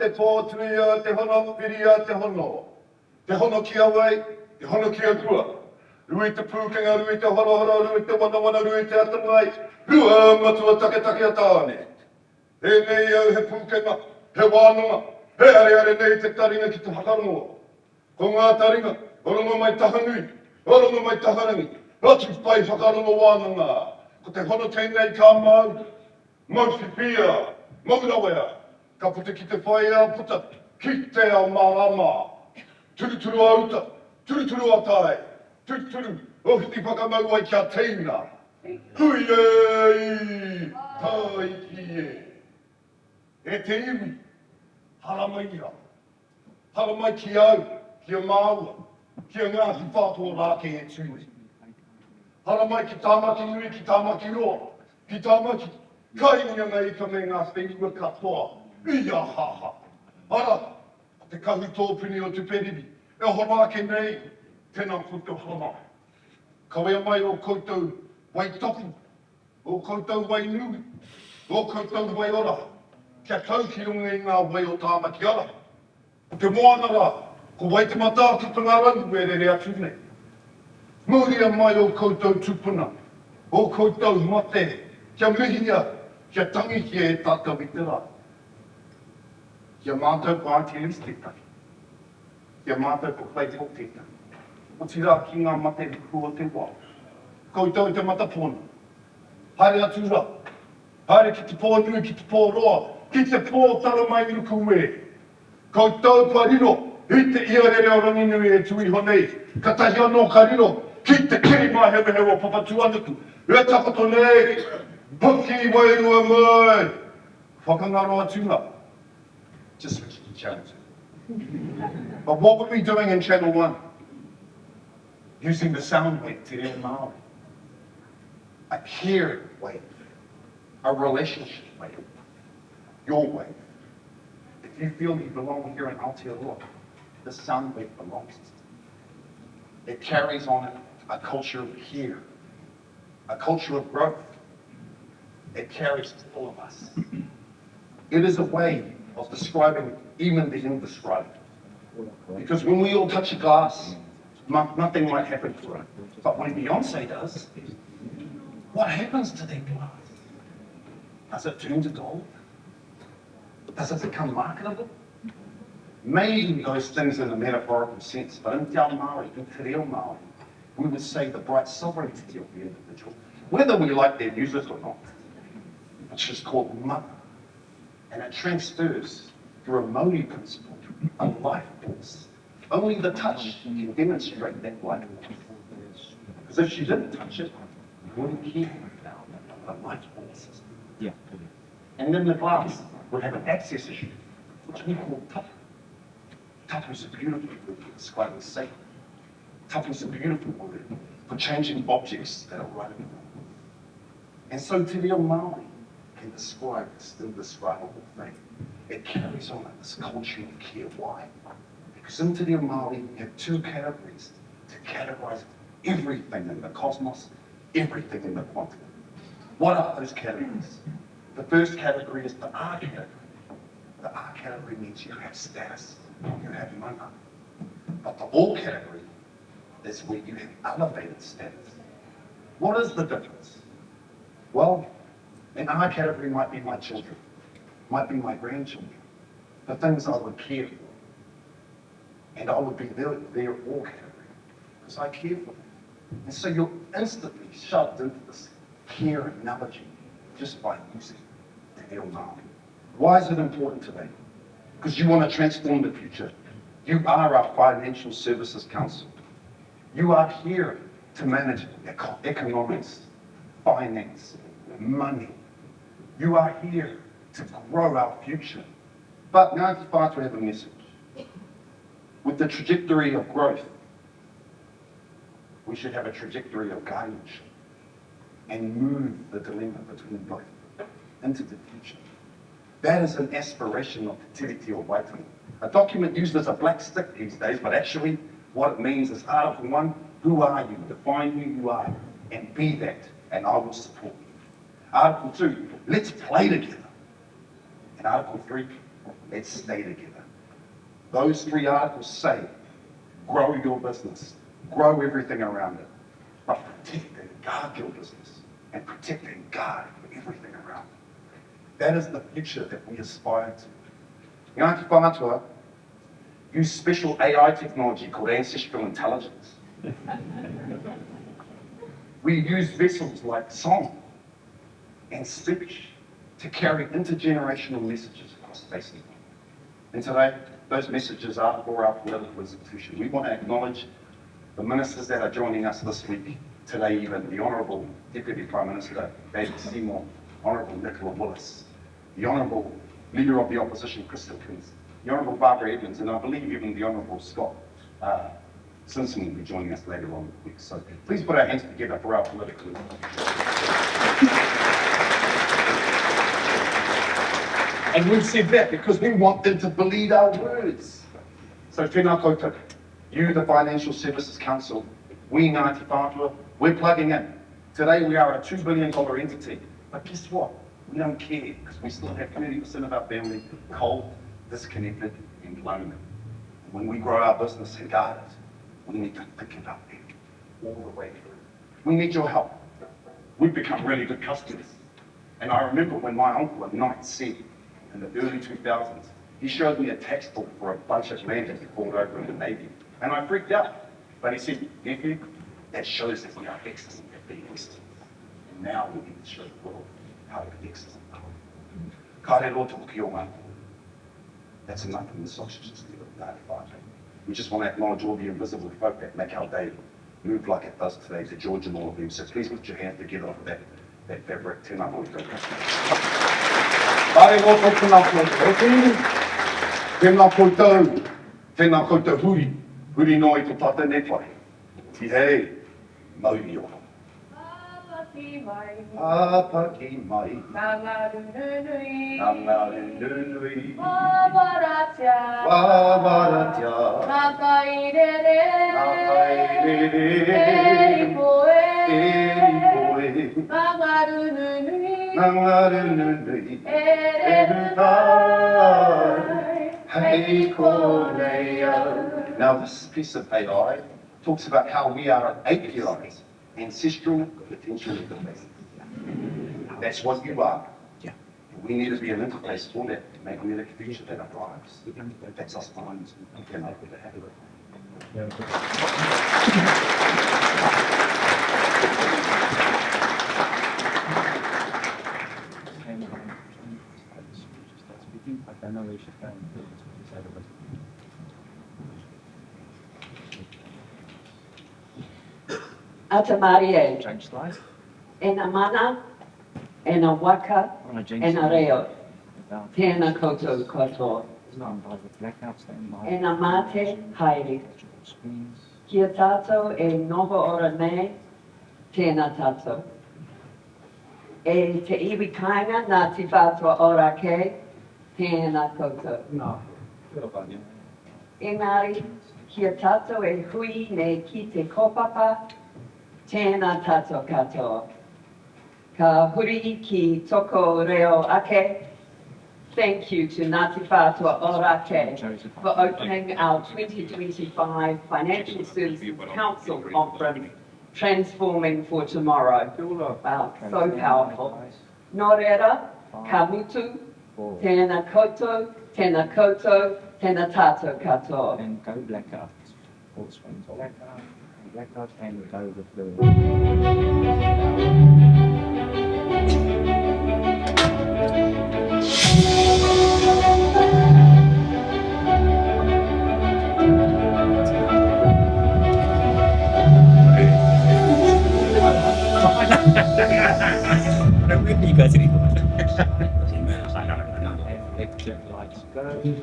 Te pōtuia, te hono piria, te hono. Te hono ki awai, te hono ki a kua. Rui te pūkenga, rui te horohoro, rui te wana, rui te atangai. Rua matua take a tāne. E nei au he pūkenga, he wānanga. He are nei te taringa ki te hakarongo. Ko ngā taringa, orongo mai tahanui, orongo mai taharangi. Atu pai whakarongo wānanga. Ko te hono tēnei ka mau, mau whiwhia, mau rawea. Ka puta ki te whai a puta, ki te ao marama. Turuturu auta, turuturu atai, turuturu, o hiti whakamau ai kia teina. Hui ei, tai ki e. E te iwi, haramaia. Haramai ki au, ki a māua, ki a Ngāti Whātua Ōrākei e tūne. Haramai ki tāmaki nui, ki tāmaki roa, ki tāmaki. Kai inga i ka me ngā whenua katoa. Ia haha. Ara, te kahu tōpuni o te peribi. E Ōrākei nei, tēnā koutou hana. Kawea mai o koutou wai topu, o koutou wai nui, o koutou wai ora. Kia kau ki runga i ngā wai o tāmaki ara. Te moana rā, ko wai te mata ki tunga rangu e rere atu nei. Mūria mai o koutou tupuna, o koutou mate, kia mihia, kia tangi ki e tātou i te rā. Kia mātou pātiris te taki. Kia mātou ko whaitau te taki. O tira ki ngā mate kua te wā. Koutou te matapona. Haere atu rā. Haere ki te pō nui, ki te pō roa. Ki te pō tara mai ruku ue. Koutou ka riro. I te iarere o rangi nui e tui honei. Ka tahi anō ka riro. Ki te kiri mai hewe hewa papatu anaku. E takato nei. Puki wai rua mai. Whakangaro atu rā. Just switch to channel 2. But what were we doing in channel 1? Using the sound wave, te reo Māori. A caring wave, a relationship wave, your wave. If you feel you belong here in Aotearoa, the sound wave belongs to you. It carries on it a culture of care, a culture of growth. It carries to all of us. It is a way of describing even the indescribable. Because when we all touch a glass, nothing might happen to it. But when Beyonce does, what happens to that glass? Does it turn to gold? Does it become marketable? Maybe those things in a metaphorical sense, but in Te Ao Māori, in Te Reo Māori, we would say the bright sovereignty of the individual, whether we like their music or not, which is called mana. And it transfers through a Māori principle, a life force. Only the touch can demonstrate that life force. Because if she didn't touch it, you wouldn't care about the life force. Yeah. And then the glass would have an access issue, which we call tapu. Tapu is a beautiful word for describing sacred. Tapu is a beautiful word for changing objects that are right in the world. And so Te Reo Māori can describe this indescribable thing. It carries on this culture of care. Why? Because in Te Reo Māori, we have two categories to categorize everything in the cosmos, everything in the quantum. What are those categories? The first category is the A category. The A category means you have status, you have mana. But the O category is where you have elevated status. What is the difference? Well, an A category might be my children, might be my grandchildren, the things I would care for. And I would be their O category, because I care for them. And so you're instantly shoved into this care analogy just by using Te Reo Māori. Why is it important today? Because you want to transform the future. You are our Financial Services Council. You are here to manage economics, finance, money. You are here to grow our future. But Ngāti Whātua have a message. With the trajectory of growth, we should have a trajectory of guardianship and move the dilemma between both into the future. That is an aspiration of Te Tiriti o Waitangi. A document used as a black stick these days, but actually what it means is Article 1, who are you? Define who you are and be that, and I will support you. Article 2, let's play together. And Article 3, let's stay together. Those 3 articles say, grow your business, grow everything around it, but protect and guard your business, and protect and guard everything around it. That is the future that we aspire to. Ngāti Whātua use special AI technology called ancestral intelligence. We use vessels like song and speech to carry intergenerational messages across space. And today, those messages are for our political institution. We want to acknowledge the ministers that are joining us this week, today even, the Honourable Deputy Prime Minister David Seymour, Honourable Nicola Willis, the Honourable Leader of the Opposition, Krista Prince, the Honourable Barbara Evans, and I believe even the Honourable Scott Simpson will be joining us later on in the week. So please put our hands together for our political And we've said that because we want them to believe our words. So tēnā koutou, you, the Financial Services Council, we Ngāti Whātua, we're plugging in. Today we are a $2 billion entity, but guess what? We don't care because we still have 30% of our family cold, disconnected, and lonely. When we grow our business and guard it, we need to think about them all the way through. We need your help. We've become really good customers. And I remember when my uncle at night said, in the early 2000s, he showed me a tax book for a bunch of land that he pulled over in the Navy. And I freaked out. But he said, nephew, that shows that we are excellent at being excellent. And now we need to show the world how to be excellent. Ka re roto ki o ngā. That's enough in the social system of Ngāti Whātua. We just want to acknowledge all the invisible folk that make our day move like it does today, to George and all of them. So please put your hands together for that fabric. Tēnā koutou. Kāre roto tēnā koutou. Tēnā koutou. Tēnā koutou hui. Huri noi to tata nepai. Ti hei, mauri o. Apa ki mai. Ngāngaru nunui. Ngāngaru nunui. Wāwaratia. Wāwaratia. Ngākairere. Ngākairere. Eripoe. Eripoe. Ngāngaru nunui. Ngāngaru nunui. Erutai. Hei kōreo. Now this piece of AI talks about how we are APIs, ancestral potential interfaces. That's what you are. Yeah. We need to be an interface for that, making it a future that arrives. That's us minds. Okay, I'm happy to have it. I know we should go. Atamarie, Change slide. ena mana, ena waka, ena reo, tēnā koutou katoa. Ena mate haere. Kia tātou e noho ora nei, tēnā tātou. E te iwi kāinga Ngāti Whātua Ōrākei, tēnā koutou. Engari, kia tātou e hui nei ki te kopapa, tēnā tātou katoa. Ka huri ki toko reo ake. Thank you to Ngāti Whātua Ōrākei for opening our 2025 Financial Services Council Conference, Transforming for Tomorrow. Wow, so powerful. Nō reira, ka mutu, tēnā koutou, tēnā koutou, tēnā tātou katoa. And go blackout. All the screens are blackout and go with the Lights go.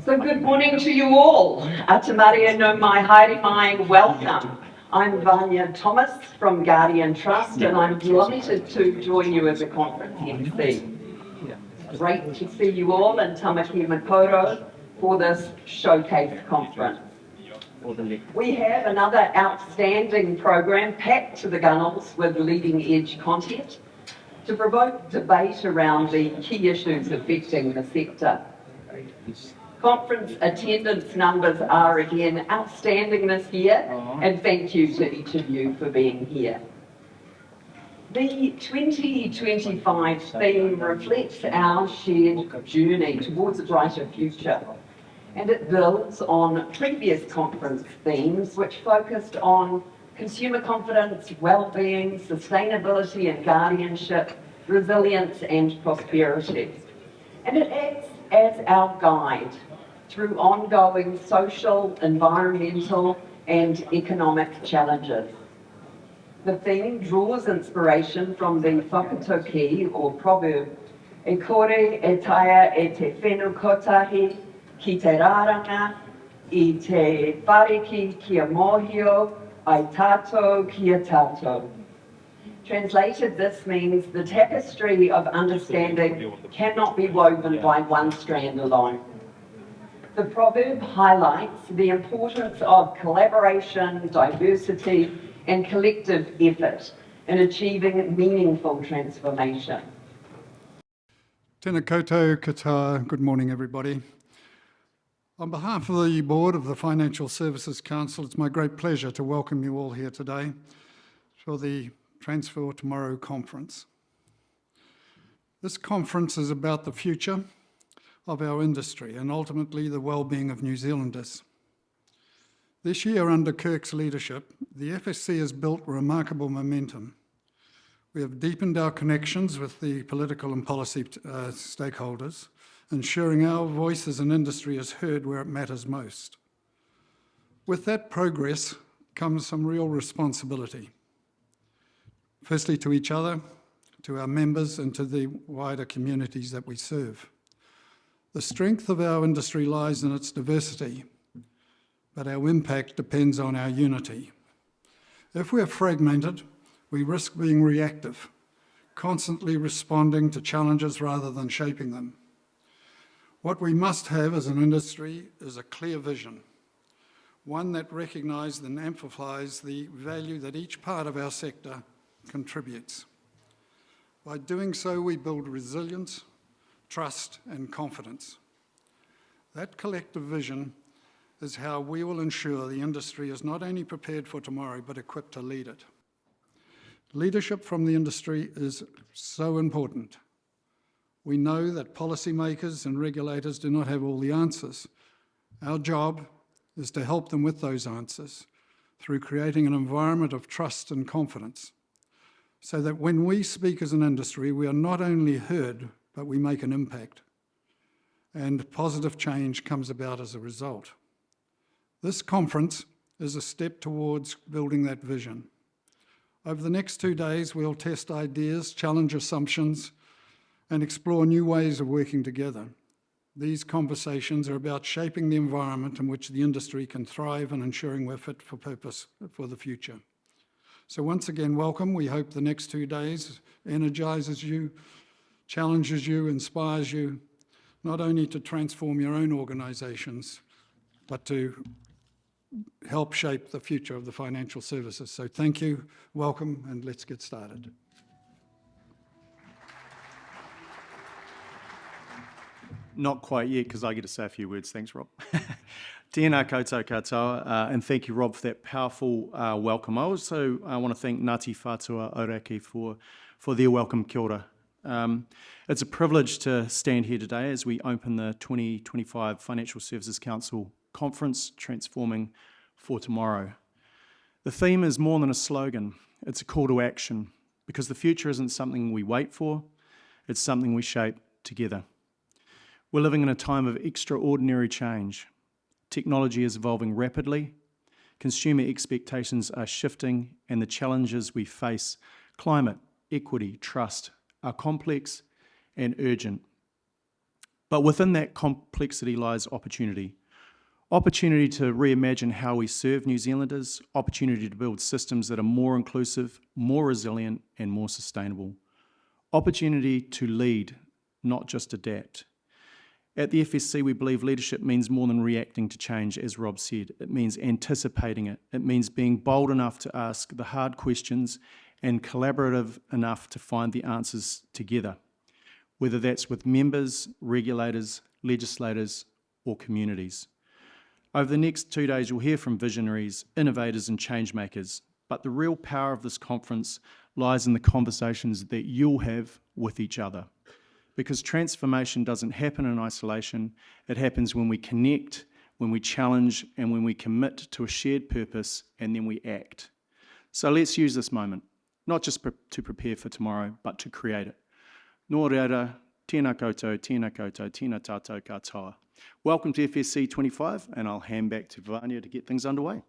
So good morning to you all. Atamaria no mai haere mai, welcome. I'm Vanja Thomas from Guardian Trust and I'm delighted to join you as a conference MC. Great to see you all in Tamaki Makaurau for this showcase conference. We have another outstanding program packed to the gunnels with leading edge content to provoke debate around the key issues affecting the sector. Conference attendance numbers are again outstanding this year, and thank you to each of you for being here. The 2025 theme reflects our shared journey towards a brighter future, and it builds on previous conference themes which focused on consumer confidence, well-being, sustainability and guardianship, resilience and prosperity. And it acts as our guide through ongoing social, environmental and economic challenges. The theme draws inspiration from the Whakatau or proverb, e kore e taia e te whenu kotahi ki te rāranga, I te whareki kia mōhio, ai tātou kia tātou. Translated, this means the tapestry of understanding cannot be woven by one strand alone. The proverb highlights the importance of collaboration, diversity, and collective effort in achieving meaningful transformation. Tēnā koutou katoa, good morning everybody. On behalf of the Board of the Financial Services Council, it's my great pleasure to welcome you all here today for the Transfer Tomorrow conference. This conference is about the future of our industry and ultimately the well-being of New Zealanders. This year, under Kirk's leadership, the FSC has built remarkable momentum. We have deepened our connections with the political and policy stakeholders, ensuring our voice as an industry is heard where it matters most. With that progress comes some real responsibility. Firstly, to each other, to our members, and to the wider communities that we serve. The strength of our industry lies in its diversity, but our impact depends on our unity. If we're fragmented, we risk being reactive, constantly responding to challenges rather than shaping them. What we must have as an industry is a clear vision, one that recognises and amplifies the value that each part of our sector contributes. By doing so, we build resilience, trust and confidence. That collective vision is how we will ensure the industry is not only prepared for tomorrow, but equipped to lead it. Leadership from the industry is so important. We know that policymakers and regulators do not have all the answers. Our job is to help them with those answers through creating an environment of trust and confidence, so that when we speak as an industry, we are not only heard, but we make an impact, and positive change comes about as a result. This conference is a step towards building that vision. Over the next 2 days, we'll test ideas, challenge assumptions, and explore new ways of working together. These conversations are about shaping the environment in which the industry can thrive and ensuring we're fit for purpose for the future. So once again, welcome. We hope the next 2 days energises you, challenges you, inspires you, not only to transform your own organisations, but to help shape the future of the financial services. So thank you, welcome, and let's get started. Not quite yet, because I get to say a few words. Thanks, Rob. Tēnā koutou katoa, and thank you, Rob, for that powerful welcome. I also want to thank Ngāti Whātua Ōrākei for their welcome. Kia ora. It's a privilege to stand here today as we open the 2025 Financial Services Council Conference, Transforming for Tomorrow. The theme is more than a slogan. It's a call to action, because the future isn't something we wait for, it's something we shape together. We're living in a time of extraordinary change. Technology is evolving rapidly, consumer expectations are shifting, and the challenges we face, climate, equity, trust, are complex and urgent. But within that complexity lies opportunity. Opportunity to reimagine how we serve New Zealanders, opportunity to build systems that are more inclusive, more resilient, and more sustainable. Opportunity to lead, not just adapt. At the FSC, we believe leadership means more than reacting to change, as Rob said. It means anticipating it. It means being bold enough to ask the hard questions and collaborative enough to find the answers together, whether that's with members, regulators, legislators, or communities. Over the next 2 days, you'll hear from visionaries, innovators, and change makers. But the real power of this conference lies in the conversations that you'll have with each other. Because transformation doesn't happen in isolation. It happens when we connect, when we challenge, and when we commit to a shared purpose, and then we act. So let's use this moment, not just to prepare for tomorrow, but to create it. Nō reira, tēnā koutou, tēnā koutou, tēnā tātou katoa. Welcome to FSC25, and I'll hand back to Vanja to get things underway.